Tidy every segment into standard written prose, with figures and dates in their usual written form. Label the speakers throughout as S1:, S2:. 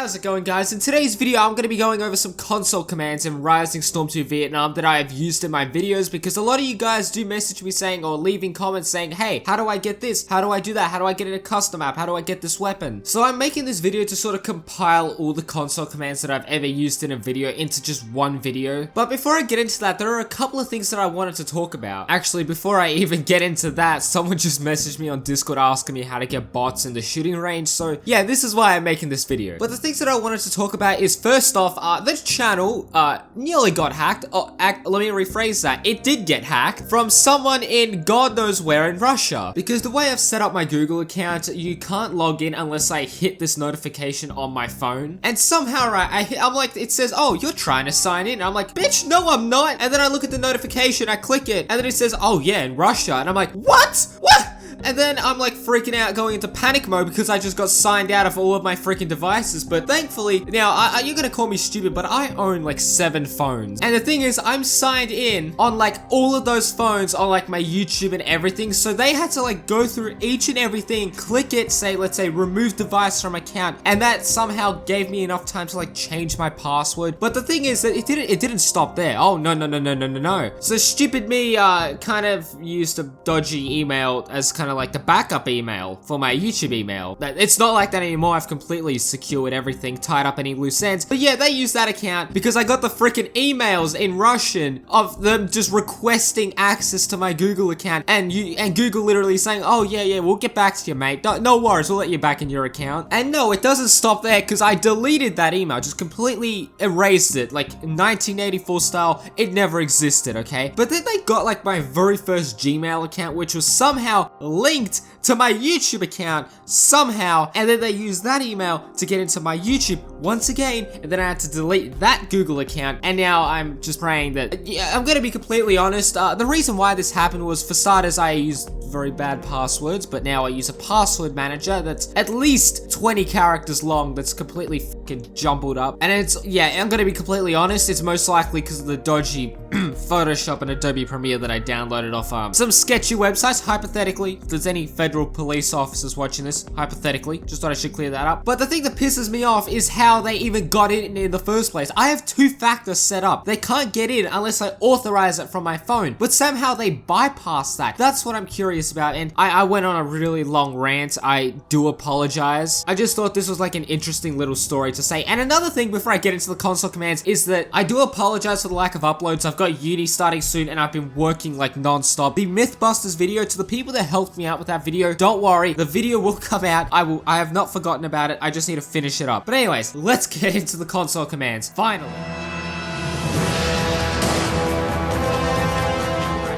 S1: how's it going, guys? In today's video, I'm going to be going over some console commands in Rising Storm 2 Vietnam that I have used in my videos, because a lot of you guys do message me saying, or leaving comments saying, hey, how do I get this? How do I do that? How do I get in a custom map? How do I get this weapon? So I'm making this video to sort of compile all the console commands that I've ever used in a video into just one video. But before I get into that, there are a couple of things that I wanted to talk about. Actually, before I even get into that, someone just messaged me on Discord asking me how to get bots in the shooting range. So yeah, this is why I'm making this video. But the things that I wanted to talk about is, first off, this channel nearly got hacked. Let me rephrase that. It did get hacked from someone in God knows where in Russia. Because the way I've set up my Google account, you can't log in unless I hit this notification on my phone. And somehow, right, I'm like, it says, oh, you're trying to sign in. And I'm like, bitch, no, I'm not. And then I look at the notification, I click it, and then it says, oh yeah, in Russia. And I'm like, what? What? And then I'm like freaking out, going into panic mode because I just got signed out of all of my freaking devices. But thankfully, now, you're gonna call me stupid, but I own like 7 phones. And the thing is, I'm signed in on like all of those phones on like my YouTube and everything. So they had to like go through each and everything, click it, say, let's say, remove device from account. And that somehow gave me enough time to like change my password. But the thing is that it didn't stop there. Oh, no. So stupid me, kind of used a dodgy email as kind of like the backup email for my YouTube email. It's not like that anymore. I've completely secured everything, tied up any loose ends. But yeah, they used that account because I got the freaking emails in Russian of them just requesting access to my Google account, and Google literally saying, oh yeah, we'll get back to you, mate. No worries, we'll let you back in your account. And no, it doesn't stop there, because I deleted that email, just completely erased it, like 1984 style. It never existed, okay? But then they got like my very first Gmail account, which was somehow linked to my YouTube account somehow, and then they used that email to get into my YouTube once again, and then I had to delete that Google account. And now I'm just praying that, yeah, I'm gonna be completely honest, the reason why this happened was, for starters, I used very bad passwords, but now I use a password manager that's at least 20 characters long, that's completely fucking jumbled up. And it's, yeah, I'm gonna be completely honest, it's most likely because of the dodgy Photoshop and Adobe Premiere that I downloaded off some sketchy websites, hypothetically. If there's any federal police officers watching this, hypothetically, just thought I should clear that up. But the thing that pisses me off is how they even got in the first place. I have 2-factor set up. They can't get in unless I authorize it from my phone, but somehow they bypass that. That's what I'm curious about, and I went on a really long rant. I do apologize. I just thought this was like an interesting little story to say. And another thing before I get into the console commands is that I do apologize for the lack of uploads. I've got uni starting soon, and I've been working like non-stop. The Mythbusters video, to the people that helped me out with that video, don't worry, the video will come out. I have not forgotten about it. I just need to finish it up. But anyways, let's get into the console commands, finally.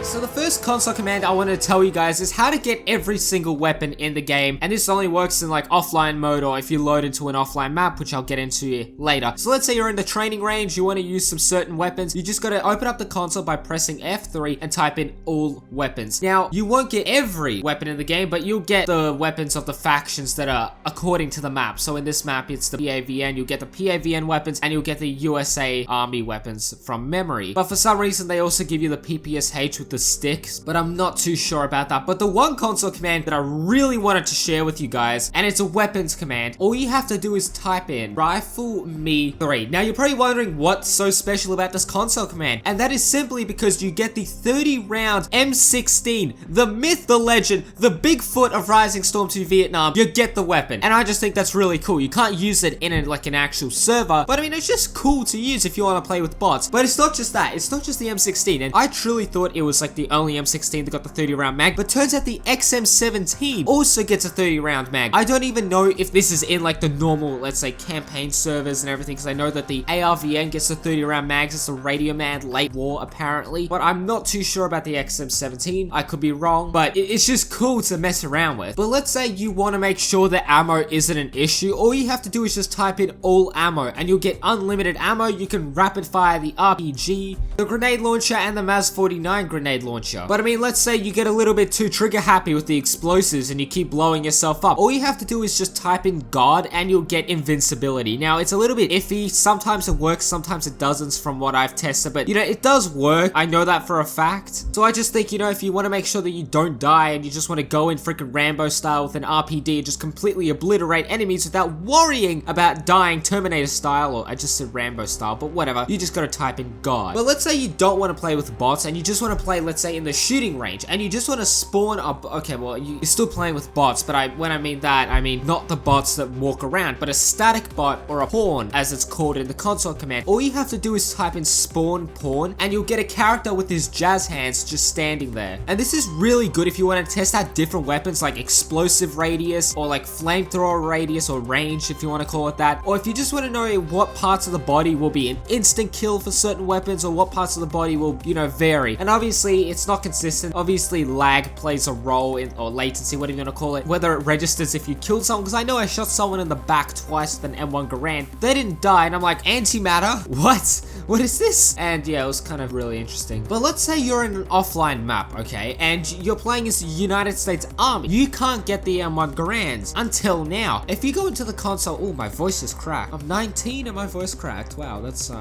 S1: So the first console command I want to tell you guys is how to get every single weapon in the game, and this only works in like offline mode, or if you load into an offline map, which I'll get into later. So let's say you're in the training range, you want to use some certain weapons, you just got to open up the console by pressing F3 and type in all weapons. Now, you won't get every weapon in the game, but you'll get the weapons of the factions that are according to the map. So in this map, it's the PAVN, you'll get the PAVN weapons, and you'll get the USA Army weapons from memory. But for some reason, they also give you the PPSH with the sticks, but I'm not too sure about that. But the one console command that I really wanted to share with you guys, and it's a weapons command, all you have to do is type in Rifle Me 3. Now you're probably wondering what's so special about this console command, and that is simply because you get the 30 round M16, the myth, the legend, the Bigfoot of Rising Storm 2 Vietnam. You get the weapon, and I just think that's really cool. You can't use it in like an actual server, but I mean, it's just cool to use if you want to play with bots. But it's not just that, it's not just the M16, and I truly thought it was like the only M16 that got the 30 round mag, but turns out the XM17 also gets a 30 round mag. I don't even know if this is in like the normal, let's say, campaign servers and everything, because I know that the ARVN gets the 30 round mags. It's a Radio Man late war apparently, but I'm not too sure about the XM17. I could be wrong, but it's just cool to mess around with. But let's say you want to make sure that ammo isn't an issue. All you have to do is just type in all ammo, and you'll get unlimited ammo. You can rapid fire the RPG, the grenade launcher, and the MAZ-49 grenade launcher. danger. But I mean, let's say you get a little bit too trigger happy with the explosives and you keep blowing yourself up. All you have to do is just type in God and you'll get invincibility. Now, it's a little bit iffy. Sometimes it works, sometimes it doesn't from what I've tested, but you know, it does work. I know that for a fact. So I just think, you know, if you want to make sure that you don't die and you just want to go in freaking Rambo style with an RPD and just completely obliterate enemies without worrying about dying Terminator style, or I just said Rambo style, but whatever, you just gotta type in God. But let's say you don't want to play with bots and you just want to play, let's say, in the shooting range and you just want to spawn up. Okay, well, you're still playing with bots, but when I mean that, I mean not the bots that walk around, but a static bot or a pawn, as it's called in the console command. All you have to do is type in spawn pawn and you'll get a character with his jazz hands just standing there. And this is really good if you want to test out different weapons like explosive radius or like flamethrower radius or range, if you want to call it that. Or if you just want to know what parts of the body will be an instant kill for certain weapons or what parts of the body will, you know, vary. And obviously it's not consistent. Obviously lag plays a role in, or latency, whatever you want to call it, whether it registers if you killed someone, because I know I shot someone in the back twice with an M1 Garand. They didn't die and I'm like, antimatter? What? What is this? And yeah, it was kind of really interesting. But let's say you're in an offline map, okay, and you're playing as the United States Army. You can't get the M1 Garands until now. If you go into the console, oh, my voice is cracked. I'm 19 and my voice cracked. Wow, that's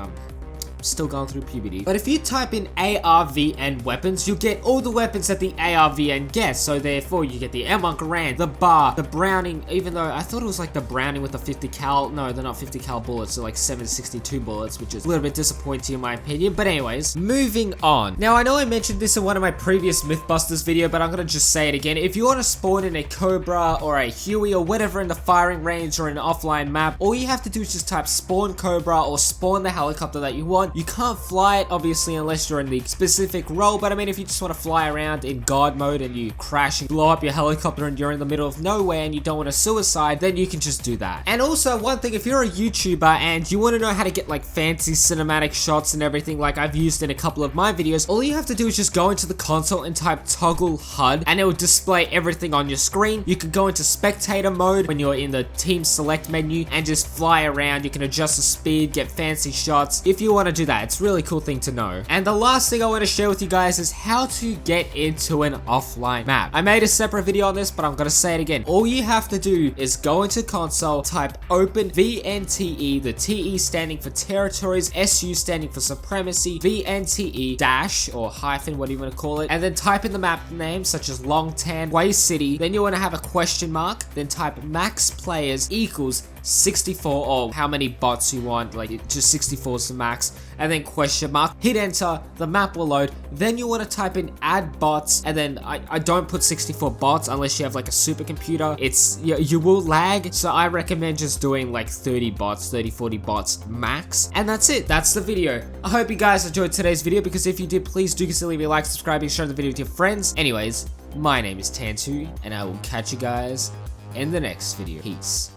S1: still going through puberty. But if you type in ARVN weapons, you'll get all the weapons that the ARVN gets. So therefore, you get the M1 Garand, the bar, the Browning, even though I thought it was like the Browning with the 50 cal. No, they're not 50 cal bullets. They're like 762 bullets, which is a little bit disappointing in my opinion. But anyways, moving on. Now, I know I mentioned this in one of my previous Mythbusters video, but I'm gonna just say it again. If you want to spawn in a Cobra or a Huey or whatever in the firing range or in an offline map, all you have to do is just type spawn Cobra or spawn the helicopter that you want. You can't fly it, obviously, unless you're in the specific role, but I mean, if you just want to fly around in God mode and you crash and blow up your helicopter and you're in the middle of nowhere and you don't want to suicide, then you can just do that. And also, one thing, if you're a YouTuber and you want to know how to get like fancy cinematic shots and everything like I've used in a couple of my videos, all you have to do is just go into the console and type toggle HUD and it will display everything on your screen. You can go into spectator mode when you're in the team select menu and just fly around. You can adjust the speed, get fancy shots if you want to do that. It's a really cool thing to know. And the last thing I want to share with you guys is how to get into an offline map. I made a separate video on this, but I'm gonna say it again. All you have to do is go into console, type open VNTE, the TE standing for territories, SU standing for supremacy, VNTE dash or hyphen, what do you want to call it, and then type in the map name such as Long Tan, Way City. Then you want to have a question mark, then type max players equals 64, or how many bots you want, like just 64 is the max, and then question mark, hit enter, the map will load. Then you want to type in add bots, and then I don't put 64 bots unless you have like a supercomputer. It's, you will lag, so I recommend just doing like 30 bots, 30-40 bots max, and that's it. That's the video. I hope you guys enjoyed today's video, because if you did, please do consider leaving a like, subscribing, sharing the video with your friends. Anyways, my name is Tantu, and I will catch you guys in the next video. Peace.